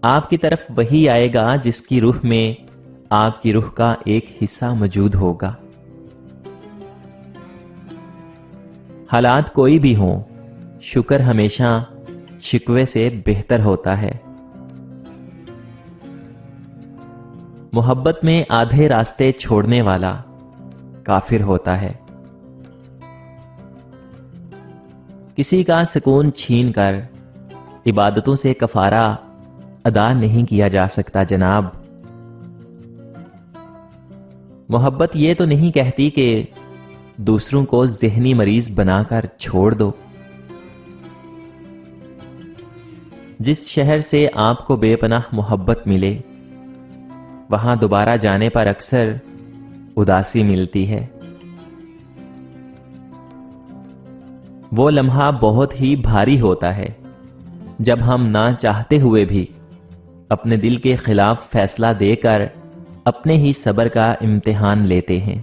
آپ کی طرف وہی آئے گا جس کی روح میں آپ کی روح کا ایک حصہ موجود ہوگا۔ حالات کوئی بھی ہوں، شکر ہمیشہ شکوے سے بہتر ہوتا ہے۔ محبت میں آدھے راستے چھوڑنے والا کافر ہوتا ہے۔ کسی کا سکون چھین کر عبادتوں سے کفارہ ادا نہیں کیا جا سکتا جناب۔ محبت یہ تو نہیں کہتی کہ دوسروں کو ذہنی مریض بنا کر چھوڑ دو۔ جس شہر سے آپ کو بے پناہ محبت ملے، وہاں دوبارہ جانے پر اکثر اداسی ملتی ہے۔ وہ لمحہ بہت ہی بھاری ہوتا ہے جب ہم نہ چاہتے ہوئے بھی اپنے دل کے خلاف فیصلہ دے کر اپنے ہی صبر کا امتحان لیتے ہیں۔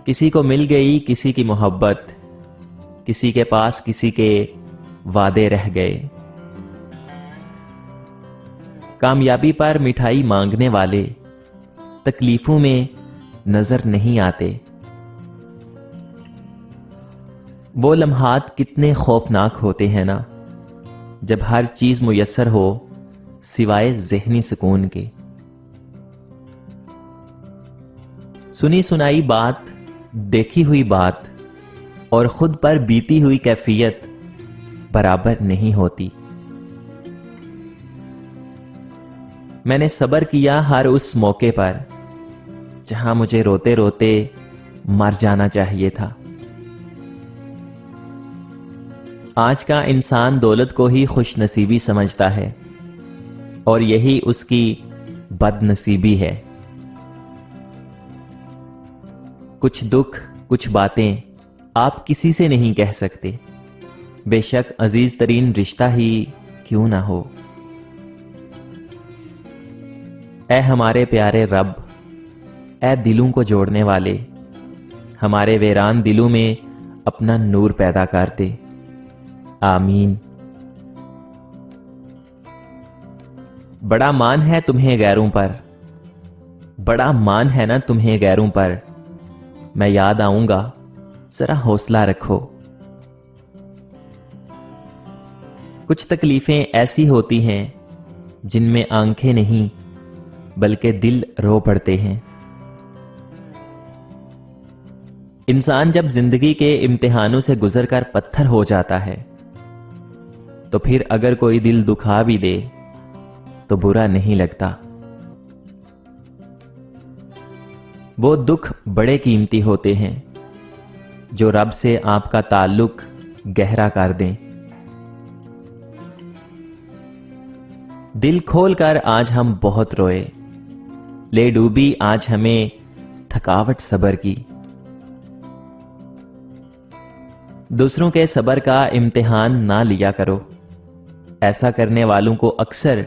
کسی کو مل گئی کسی کی محبت، کسی کے پاس کسی کے وعدے رہ گئے۔ کامیابی پر مٹھائی مانگنے والے تکلیفوں میں نظر نہیں آتے۔ وہ لمحات کتنے خوفناک ہوتے ہیں نا، جب ہر چیز میسر ہو سوائے ذہنی سکون کے۔ سنی سنائی بات، دیکھی ہوئی بات اور خود پر بیتی ہوئی کیفیت برابر نہیں ہوتی۔ میں نے صبر کیا ہر اس موقع پر جہاں مجھے روتے روتے مر جانا چاہیے تھا۔ آج کا انسان دولت کو ہی خوش نصیبی سمجھتا ہے، اور یہی اس کی بد نصیبی ہے۔ کچھ دکھ، کچھ باتیں آپ کسی سے نہیں کہہ سکتے، بے شک عزیز ترین رشتہ ہی کیوں نہ ہو۔ اے ہمارے پیارے رب، اے دلوں کو جوڑنے والے، ہمارے ویران دلوں میں اپنا نور پیدا کر دے، آمین۔ بڑا مان ہے تمہیں غیروں پر، بڑا مان ہے نا تمہیں غیروں پر، میں یاد آؤں گا، ذرا حوصلہ رکھو۔ کچھ تکلیفیں ایسی ہوتی ہیں جن میں آنکھیں نہیں بلکہ دل رو پڑتے ہیں۔ انسان جب زندگی کے امتحانوں سے گزر کر پتھر ہو جاتا ہے تو پھر اگر کوئی دل دکھا بھی دے تو برا نہیں لگتا۔ وہ دکھ بڑے قیمتی ہوتے ہیں جو رب سے آپ کا تعلق گہرا کر دیں۔ دل کھول کر آج ہم بہت روئے، لے ڈوبی آج ہمیں تھکاوٹ صبر کی۔ دوسروں کے صبر کا امتحان نہ لیا کرو، ایسا کرنے والوں کو اکثر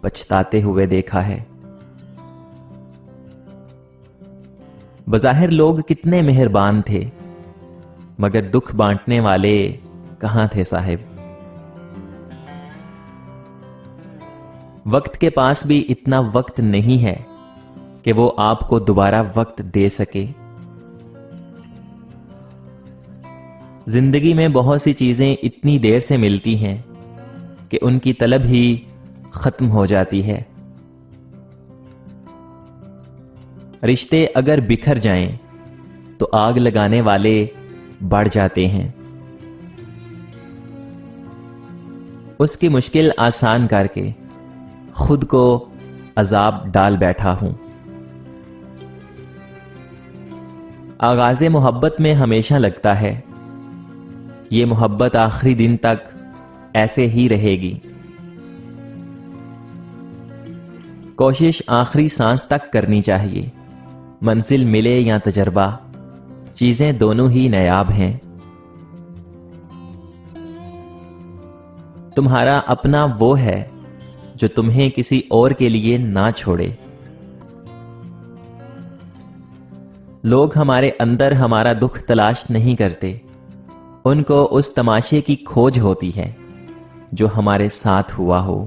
پچھتاتے ہوئے دیکھا ہے۔ بظاہر لوگ کتنے مہربان تھے، مگر دکھ بانٹنے والے کہاں تھے صاحب؟ وقت کے پاس بھی اتنا وقت نہیں ہے کہ وہ آپ کو دوبارہ وقت دے سکے۔ زندگی میں بہت سی چیزیں اتنی دیر سے ملتی ہیں کہ ان کی طلب ہی ختم ہو جاتی ہے۔ رشتے اگر بکھر جائیں تو آگ لگانے والے بڑھ جاتے ہیں۔ اس کی مشکل آسان کر کے خود کو عذاب ڈال بیٹھا ہوں۔ آغاز محبت میں ہمیشہ لگتا ہے یہ محبت آخری دن تک ایسے ہی رہے گی۔ کوشش آخری سانس تک کرنی چاہیے، منزل ملے یا تجربہ، چیزیں دونوں ہی نایاب ہیں۔ تمہارا اپنا وہ ہے جو تمہیں کسی اور کے لیے نہ چھوڑے۔ لوگ ہمارے اندر ہمارا دکھ تلاش نہیں کرتے، ان کو اس تماشے کی کھوج ہوتی ہے جو ہمارے ساتھ ہوا ہو۔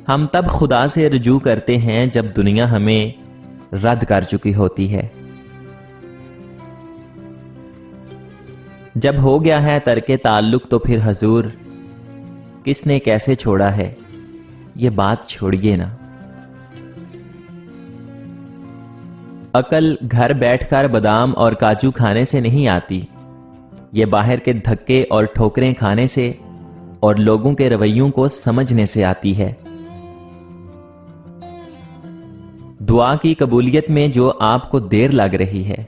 ہم تب خدا سے رجوع کرتے ہیں جب دنیا ہمیں رد کر چکی ہوتی ہے۔ جب ہو گیا ہے ترک تعلق تو پھر حضور کس نے کیسے چھوڑا ہے، یہ بات چھوڑیے نا۔ عقل گھر بیٹھ کر بادام اور کاجو کھانے سے نہیں آتی، یہ باہر کے دھکے اور ٹھوکریں کھانے سے اور لوگوں کے رویوں کو سمجھنے سے آتی ہے۔ دعا کی قبولیت میں جو آپ کو دیر لگ رہی ہے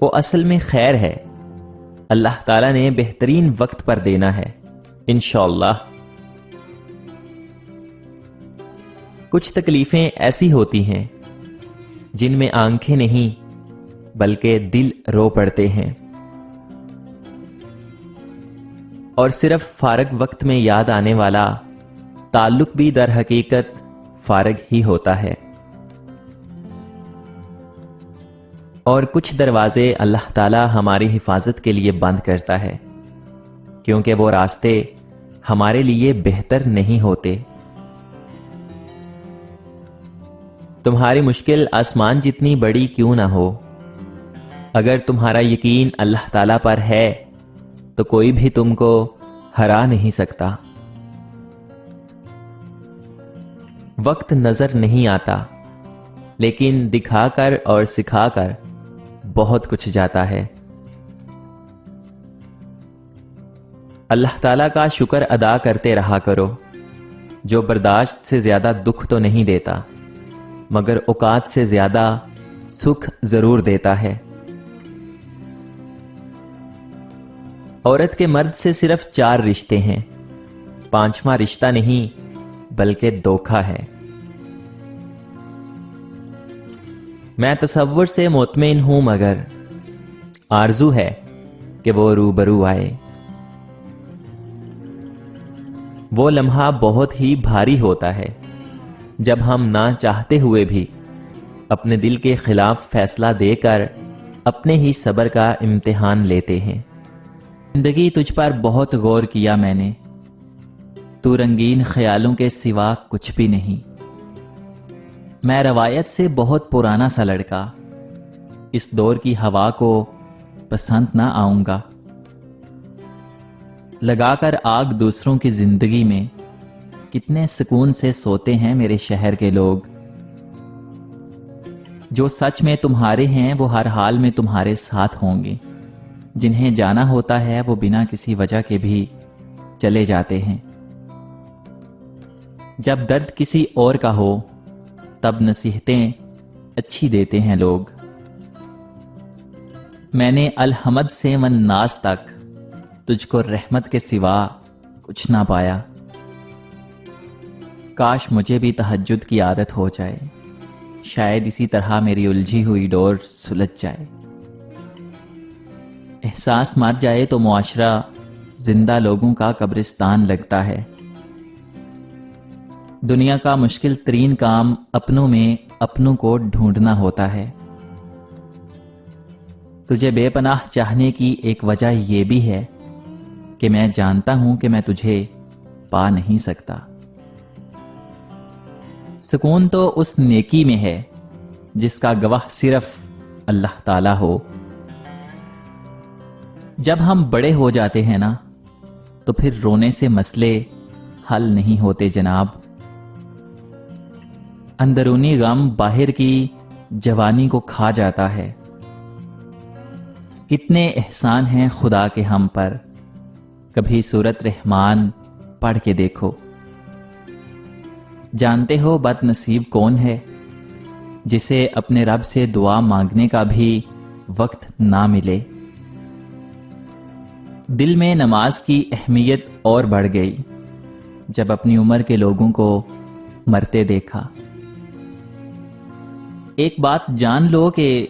وہ اصل میں خیر ہے، اللہ تعالیٰ نے بہترین وقت پر دینا ہے انشاءاللہ۔ کچھ تکلیفیں ایسی ہوتی ہیں جن میں آنکھیں نہیں بلکہ دل رو پڑتے ہیں، اور صرف فارغ وقت میں یاد آنے والا تعلق بھی در حقیقت فارغ ہی ہوتا ہے۔ اور کچھ دروازے اللہ تعالیٰ ہماری حفاظت کے لیے بند کرتا ہے کیونکہ وہ راستے ہمارے لیے بہتر نہیں ہوتے۔ تمہاری مشکل آسمان جتنی بڑی کیوں نہ ہو، اگر تمہارا یقین اللہ تعالیٰ پر ہے تو کوئی بھی تم کو ہرا نہیں سکتا۔ وقت نظر نہیں آتا لیکن دکھا کر اور سکھا کر بہت کچھ جاتا ہے۔ اللہ تعالیٰ کا شکر ادا کرتے رہا کرو، جو برداشت سے زیادہ دکھ تو نہیں دیتا مگر اوقات سے زیادہ سکھ ضرور دیتا ہے۔ عورت کے مرد سے صرف 4 رشتے ہیں، 5واں رشتہ نہیں بلکہ دھوکہ ہے۔ میں تصور سے مطمئن ہوں مگر آرزو ہے کہ وہ روبرو آئے۔ وہ لمحہ بہت ہی بھاری ہوتا ہے جب ہم نہ چاہتے ہوئے بھی اپنے دل کے خلاف فیصلہ دے کر اپنے ہی صبر کا امتحان لیتے ہیں۔ زندگی تجھ پر بہت غور کیا میں نے، تو رنگین خیالوں کے سوا کچھ بھی نہیں۔ میں روایت سے بہت پرانا سا لڑکا، اس دور کی ہوا کو پسند نہ آؤں گا۔ لگا کر آگ دوسروں کی زندگی میں کتنے سکون سے سوتے ہیں میرے شہر کے لوگ۔ جو سچ میں تمہارے ہیں وہ ہر حال میں تمہارے ساتھ ہوں گے، جنہیں جانا ہوتا ہے وہ بنا کسی وجہ کے بھی چلے جاتے ہیں۔ جب درد کسی اور کا ہو تب نصیحتیں اچھی دیتے ہیں لوگ۔ میں نے الحمد سے والناس تک تجھ کو رحمت کے سوا کچھ نہ پایا۔ کاش مجھے بھی تہجد کی عادت ہو جائے، شاید اسی طرح میری الجھی ہوئی ڈور سلجھ جائے۔ احساس مر جائے تو معاشرہ زندہ لوگوں کا قبرستان لگتا ہے۔ دنیا کا مشکل ترین کام اپنوں میں اپنوں کو ڈھونڈنا ہوتا ہے۔ تجھے بے پناہ چاہنے کی ایک وجہ یہ بھی ہے کہ میں جانتا ہوں کہ میں تجھے پا نہیں سکتا۔ سکون تو اس نیکی میں ہے جس کا گواہ صرف اللہ تعالی ہو۔ جب ہم بڑے ہو جاتے ہیں نا تو پھر رونے سے مسئلے حل نہیں ہوتے جناب۔ اندرونی غم باہر کی جوانی کو کھا جاتا ہے۔ کتنے احسان ہیں خدا کے ہم پر، کبھی سورت رحمان پڑھ کے دیکھو۔ جانتے ہو بد نصیب کون ہے جسے اپنے رب سے دعا مانگنے کا بھی وقت نہ ملے۔ دل میں نماز کی اہمیت اور بڑھ گئی جب اپنی عمر کے لوگوں کو مرتے دیکھا۔ ایک بات جان لو کہ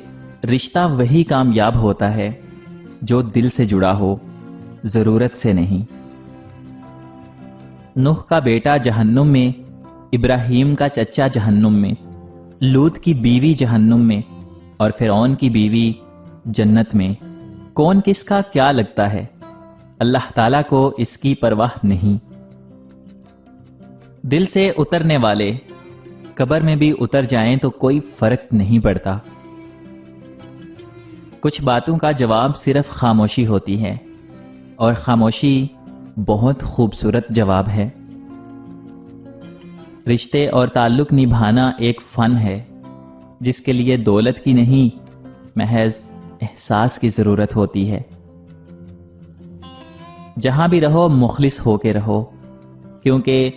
رشتہ وہی کامیاب ہوتا ہے جو دل سے جڑا ہو، ضرورت سے نہیں۔ نوح کا بیٹا جہنم میں، ابراہیم کا چچا جہنم میں، لوط کی بیوی جہنم میں اور فرعون کی بیوی جنت میں۔ کون کس کا کیا لگتا ہے؟ اللہ تعالیٰ کو اس کی پرواہ نہیں۔ دل سے اترنے والے قبر میں بھی اتر جائیں تو کوئی فرق نہیں پڑتا۔ کچھ باتوں کا جواب صرف خاموشی ہوتی ہے، اور خاموشی بہت خوبصورت جواب ہے۔ رشتے اور تعلق نبھانا ایک فن ہے جس کے لیے دولت کی نہیں، محض احساس کی ضرورت ہوتی ہے۔ جہاں بھی رہو مخلص ہو کے رہو، کیونکہ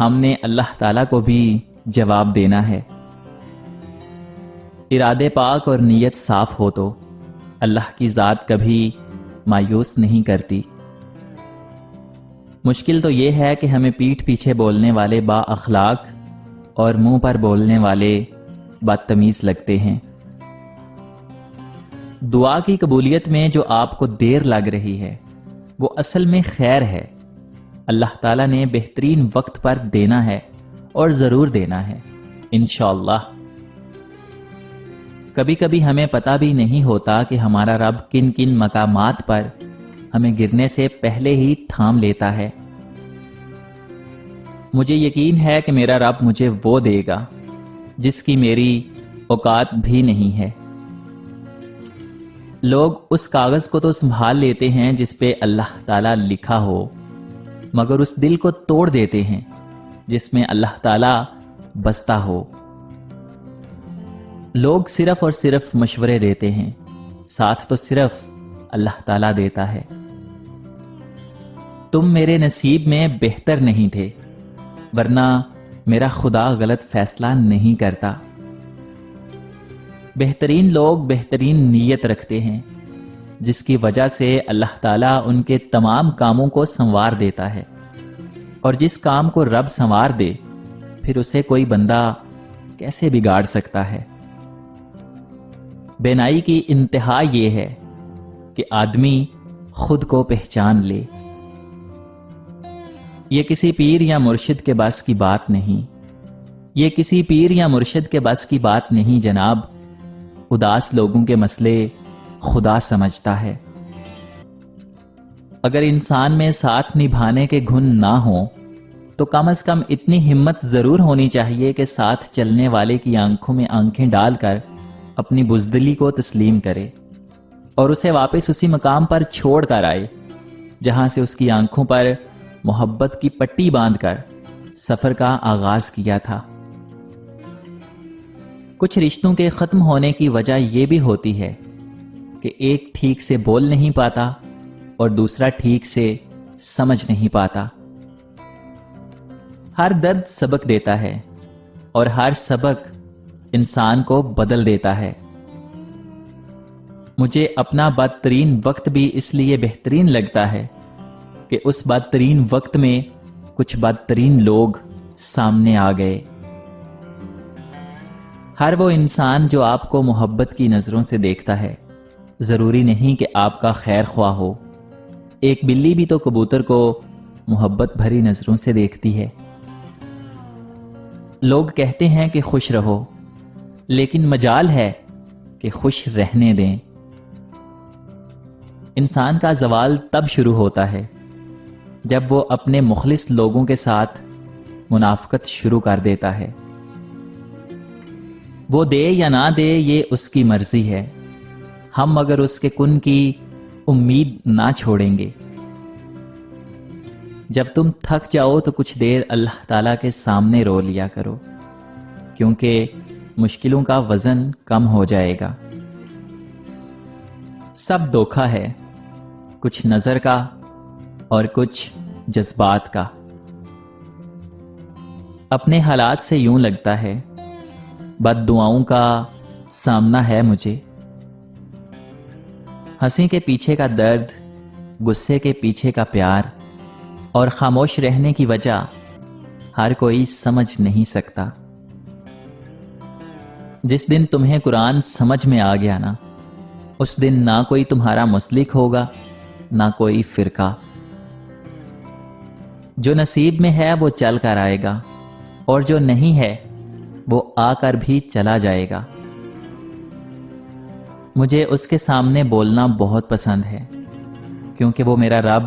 ہم نے اللہ تعالیٰ کو بھی جواب دینا ہے۔ ارادے پاک اور نیت صاف ہو تو اللہ کی ذات کبھی مایوس نہیں کرتی۔ مشکل تو یہ ہے کہ ہمیں پیٹھ پیچھے بولنے والے با اخلاق اور منہ پر بولنے والے بدتمیز لگتے ہیں۔ دعا کی قبولیت میں جو آپ کو دیر لگ رہی ہے وہ اصل میں خیر ہے۔ اللہ تعالیٰ نے بہترین وقت پر دینا ہے اور ضرور دینا ہے انشاءاللہ۔ کبھی کبھی ہمیں پتہ بھی نہیں ہوتا کہ ہمارا رب کن کن مقامات پر ہمیں گرنے سے پہلے ہی تھام لیتا ہے۔ مجھے یقین ہے کہ میرا رب مجھے وہ دے گا جس کی میری اوقات بھی نہیں ہے۔ لوگ اس کاغذ کو تو سنبھال لیتے ہیں جس پہ اللہ تعالیٰ لکھا ہو، مگر اس دل کو توڑ دیتے ہیں جس میں اللہ تعالیٰ بستا ہو۔ لوگ صرف اور صرف مشورے دیتے ہیں، ساتھ تو صرف اللہ تعالیٰ دیتا ہے۔ تم میرے نصیب میں بہتر نہیں تھے، ورنہ میرا خدا غلط فیصلہ نہیں کرتا۔ بہترین لوگ بہترین نیت رکھتے ہیں، جس کی وجہ سے اللہ تعالیٰ ان کے تمام کاموں کو سنوار دیتا ہے، اور جس کام کو رب سنوار دے پھر اسے کوئی بندہ کیسے بگاڑ سکتا ہے۔ بینائی کی انتہا یہ ہے کہ آدمی خود کو پہچان لے۔ یہ کسی پیر یا مرشد کے بس کی بات نہیں، یہ کسی پیر یا مرشد کے بس کی بات نہیں جناب۔ اداس لوگوں کے مسئلے خدا سمجھتا ہے۔ اگر انسان میں ساتھ نبھانے کے گن نہ ہوں تو کم از کم اتنی ہمت ضرور ہونی چاہیے کہ ساتھ چلنے والے کی آنکھوں میں آنکھیں ڈال کر اپنی بزدلی کو تسلیم کرے اور اسے واپس اسی مقام پر چھوڑ کر آئے جہاں سے اس کی آنکھوں پر محبت کی پٹی باندھ کر سفر کا آغاز کیا تھا۔ کچھ رشتوں کے ختم ہونے کی وجہ یہ بھی ہوتی ہے کہ ایک ٹھیک سے بول نہیں پاتا اور دوسرا ٹھیک سے سمجھ نہیں پاتا۔ ہر درد سبق دیتا ہے اور ہر سبق انسان کو بدل دیتا ہے۔ مجھے اپنا بدترین وقت بھی اس لیے بہترین لگتا ہے کہ اس بدترین وقت میں کچھ بدترین لوگ سامنے آ گئے۔ ہر وہ انسان جو آپ کو محبت کی نظروں سے دیکھتا ہے ضروری نہیں کہ آپ کا خیر خواہ ہو۔ ایک بلی بھی تو کبوتر کو محبت بھری نظروں سے دیکھتی ہے۔ لوگ کہتے ہیں کہ خوش رہو، لیکن مجال ہے کہ خوش رہنے دیں۔ انسان کا زوال تب شروع ہوتا ہے جب وہ اپنے مخلص لوگوں کے ساتھ منافقت شروع کر دیتا ہے۔ وہ دے یا نہ دے یہ اس کی مرضی ہے، ہم مگر اس کے کن کی امید نہ چھوڑیں گے۔ جب تم تھک جاؤ تو کچھ دیر اللہ تعالیٰ کے سامنے رو لیا کرو، کیونکہ مشکلوں کا وزن کم ہو جائے گا۔ سب دھوکا ہے، کچھ نظر کا اور کچھ جذبات کا۔ اپنے حالات سے یوں لگتا ہے بد دعاؤں کا سامنا ہے مجھے۔ ہنسی کے پیچھے کا درد، غصے کے پیچھے کا پیار اور خاموش رہنے کی وجہ ہر کوئی سمجھ نہیں سکتا۔ جس دن تمہیں قرآن سمجھ میں آ گیا نا، اس دن نہ کوئی تمہارا مسلک ہوگا نہ کوئی فرقہ۔ جو نصیب میں ہے وہ چل کر آئے گا، اور جو نہیں ہے وہ آ کر بھی چلا جائے گا۔ مجھے اس کے سامنے بولنا بہت پسند ہے، کیونکہ وہ میرا رب